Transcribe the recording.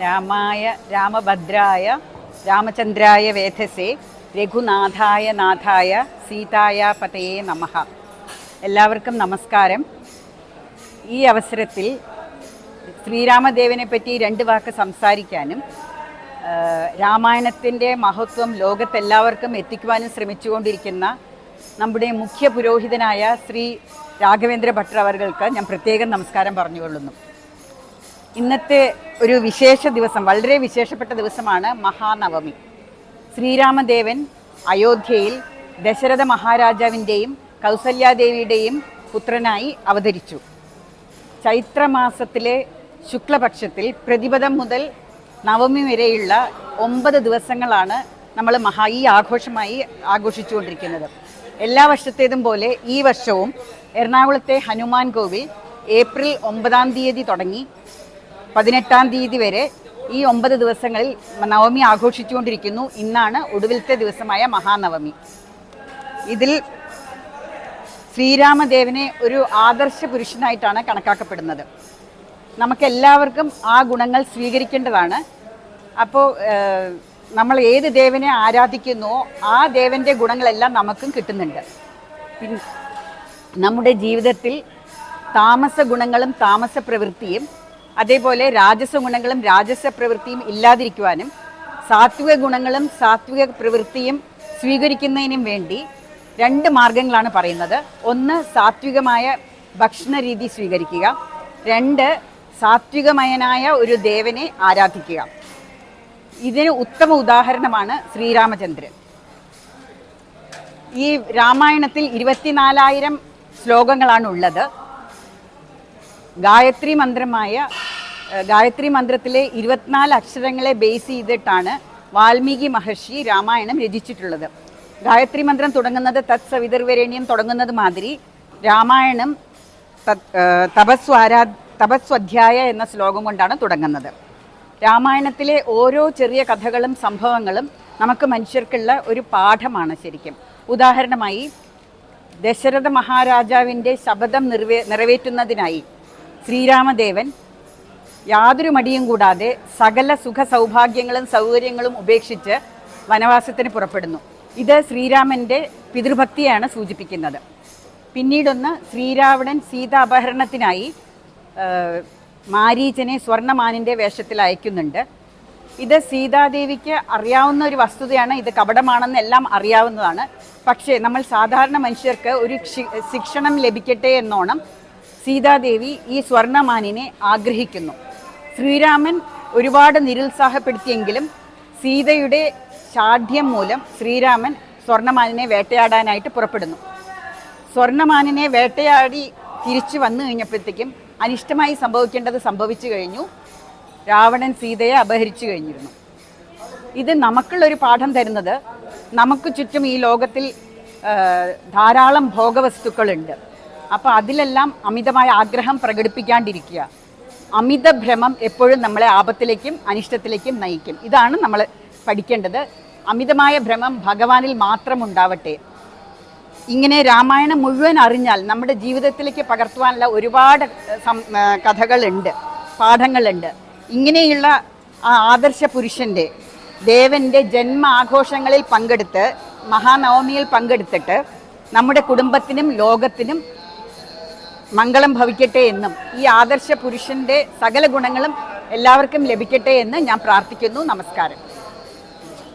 രാമായ രാമഭദ്രായ രാമചന്ദ്രായ വേധസേ രഘുനാഥായ നാഥായ സീതായ പതയേ നമഃ. എല്ലാവർക്കും നമസ്കാരം. ഈ അവസരത്തിൽ ശ്രീരാമദേവനെ പറ്റി രണ്ട് വാക്ക് സംസാരിക്കാനും രാമായണത്തിൻ്റെ മഹത്വം ലോകത്തെല്ലാവർക്കും എത്തിക്കുവാനും ശ്രമിച്ചുകൊണ്ടിരിക്കുന്ന നമ്മുടെ മുഖ്യ പുരോഹിതനായ ശ്രീ രാഘവേന്ദ്ര ഭട്ടർ അവർക്ക് ഞാൻ പ്രത്യേകം നമസ്കാരം പറഞ്ഞുകൊള്ളുന്നു. ഇന്നത്തെ ഒരു വിശേഷ ദിവസം, വളരെ വിശേഷപ്പെട്ട ദിവസമാണ് മഹാനവമി. ശ്രീരാമദേവൻ അയോധ്യയിൽ ദശരഥ മഹാരാജാവിൻ്റെയും കൗസല്യാദേവിയുടെയും പുത്രനായി അവതരിച്ചു. ചൈത്രമാസത്തിലെ ശുക്ലപക്ഷത്തിൽ പ്രതിപദം മുതൽ നവമി വരെയുള്ള 9 ദിവസങ്ങളാണ് നമ്മൾ ഈ ആഘോഷമായി ആഘോഷിച്ചുകൊണ്ടിരിക്കുന്നത്. എല്ലാ വർഷത്തേതും പോലെ ഈ വർഷവും എറണാകുളത്തെ ഹനുമാൻ കോവിൽ ഏപ്രിൽ 9-ാം തീയതി തുടങ്ങി 18-ാം തീയതി വരെ ഈ 9 ദിവസങ്ങളിൽ നവമി ആഘോഷിച്ചുകൊണ്ടിരിക്കുന്നു. ഇന്നാണ് ഒടുവിലത്തെ ദിവസമായ മഹാനവമി. ഇതിൽ ശ്രീരാമദേവനെ ഒരു ആദർശ പുരുഷനായിട്ടാണ് കണക്കാക്കപ്പെടുന്നത്. നമുക്കെല്ലാവർക്കും ആ ഗുണങ്ങൾ സ്വീകരിക്കേണ്ടതാണ്. അപ്പോൾ നമ്മൾ ഏത് ദേവനെ ആരാധിക്കുന്നുവോ ആ ദേവൻ്റെ ഗുണങ്ങളെല്ലാം നമുക്കും കിട്ടുന്നുണ്ട്. പിന്നെ നമ്മുടെ ജീവിതത്തിൽ താമസ ഗുണങ്ങളും താമസ പ്രവൃത്തിയും അതേപോലെ രാജസ ഗുണങ്ങളും രാജസ പ്രവൃത്തിയും ഇല്ലാതിരിക്കുവാനും സാത്വിക ഗുണങ്ങളും സാത്വിക പ്രവൃത്തിയും സ്വീകരിക്കുന്നതിനും വേണ്ടി 2 മാർഗങ്ങളാണ് പറയുന്നത്. ഒന്ന്, സാത്വികമായ ഭക്ഷണ രീതി സ്വീകരിക്കുക. 2, സാത്വികമയനായ ഒരു ദേവനെ ആരാധിക്കുക. ഇതിന് ഉത്തമ ഉദാഹരണമാണ് ശ്രീരാമചന്ദ്രൻ. ഈ രാമായണത്തിൽ 24,000 ശ്ലോകങ്ങളാണ് ഉള്ളത്. ഗായത്രി മന്ത്രത്തിലെ 24 അക്ഷരങ്ങളെ ബേസ് ചെയ്തിട്ടാണ് വാൽമീകി മഹർഷി രാമായണം രചിച്ചിട്ടുള്ളത്. ഗായത്രി മന്ത്രം തുടങ്ങുന്നത് തത് സവിതർവരേണ്യം തുടങ്ങുന്നത് മാതിരി രാമായണം തപസ്വധ്യായ എന്ന ശ്ലോകം കൊണ്ടാണ് തുടങ്ങുന്നത്. രാമായണത്തിലെ ഓരോ ചെറിയ കഥകളും സംഭവങ്ങളും നമുക്ക് മനുഷ്യർക്കുള്ള ഒരു പാഠമാണ് ശരിക്കും. ഉദാഹരണമായി, ദശരഥ മഹാരാജാവിൻ്റെ ശപഥം നിറവേറ്റുന്നതിനായി ശ്രീരാമദേവൻ യാതൊരു മടിയും കൂടാതെ സകല സുഖ സൗഭാഗ്യങ്ങളും സൗകര്യങ്ങളും ഉപേക്ഷിച്ച് വനവാസത്തിന് പുറപ്പെടുന്നു. ഇത് ശ്രീരാമൻ്റെ പിതൃഭക്തിയാണ് സൂചിപ്പിക്കുന്നത്. പിന്നീടൊന്ന്, ശ്രീരാവണൻ സീതാ അപഹരണത്തിനായി മാരീചനെ സ്വർണ്ണമാനിൻ്റെ വേഷത്തിൽ അയക്കുന്നുണ്ട്. ഇത് സീതാദേവിക്ക് അറിയാവുന്ന ഒരു വസ്തുതയാണ്. ഇത് കപടമാണെന്ന് എല്ലാം അറിയാവുന്നതാണ്. പക്ഷേ നമ്മൾ സാധാരണ മനുഷ്യർക്ക് ഒരു ശിക്ഷണം ലഭിക്കട്ടെ എന്നോണം സീതാദേവി ഈ സ്വർണ്ണമാനിനെ ആഗ്രഹിക്കുന്നു. ശ്രീരാമൻ ഒരുപാട് നിരുത്സാഹപ്പെടുത്തിയെങ്കിലും സീതയുടെ ശാഠ്യം മൂലം ശ്രീരാമൻ സ്വർണ്ണമാനിനെ വേട്ടയാടാനായിട്ട് പുറപ്പെടുന്നു. സ്വർണ്ണമാനിനെ വേട്ടയാടി തിരിച്ചു വന്നു കഴിഞ്ഞപ്പോഴത്തേക്കും അനിഷ്ടമായി സംഭവിക്കേണ്ടത് സംഭവിച്ചു കഴിഞ്ഞു. രാവണൻ സീതയെ അപഹരിച്ചു കഴിഞ്ഞിരുന്നു. ഇത് നമുക്കുള്ളൊരു പാഠം തരുന്നത്, നമുക്ക് ചുറ്റും ഈ ലോകത്തിൽ ധാരാളം ഭോഗവസ്തുക്കളുണ്ട്. അപ്പോൾ അതിലെല്ലാം അമിതമായ ആഗ്രഹം പ്രകടിപ്പിക്കാണ്ടിരിക്കുക. അമിത ഭ്രമം എപ്പോഴും നമ്മളെ ആപത്തിലേക്കും അനിഷ്ടത്തിലേക്കും നയിക്കും. ഇതാണ് നമ്മൾ പഠിക്കേണ്ടത്. അമിതമായ ഭ്രമം ഭഗവാനിൽ മാത്രം ഉണ്ടാവട്ടെ. ഇങ്ങനെ രാമായണം മുഴുവൻ അറിഞ്ഞാൽ നമ്മുടെ ജീവിതത്തിലേക്ക് പകർത്തുവാനുള്ള ഒരുപാട് കഥകളുണ്ട്, പാഠങ്ങളുണ്ട്. ഇങ്ങനെയുള്ള ആ ആദർശ പുരുഷൻ്റെ ദേവൻ്റെ ജന്മ ആഘോഷങ്ങളിൽ പങ്കെടുത്ത് മഹാനവമിയിൽ പങ്കെടുത്തിട്ട് നമ്മുടെ കുടുംബത്തിനും ലോകത്തിനും മംഗളം ഭവിക്കട്ടെ എന്നും ഈ ആദർശ പുരുഷൻ്റെ സകല ഗുണങ്ങളും എല്ലാവർക്കും ലഭിക്കട്ടെ എന്ന് ഞാൻ പ്രാർത്ഥിക്കുന്നു. നമസ്കാരം.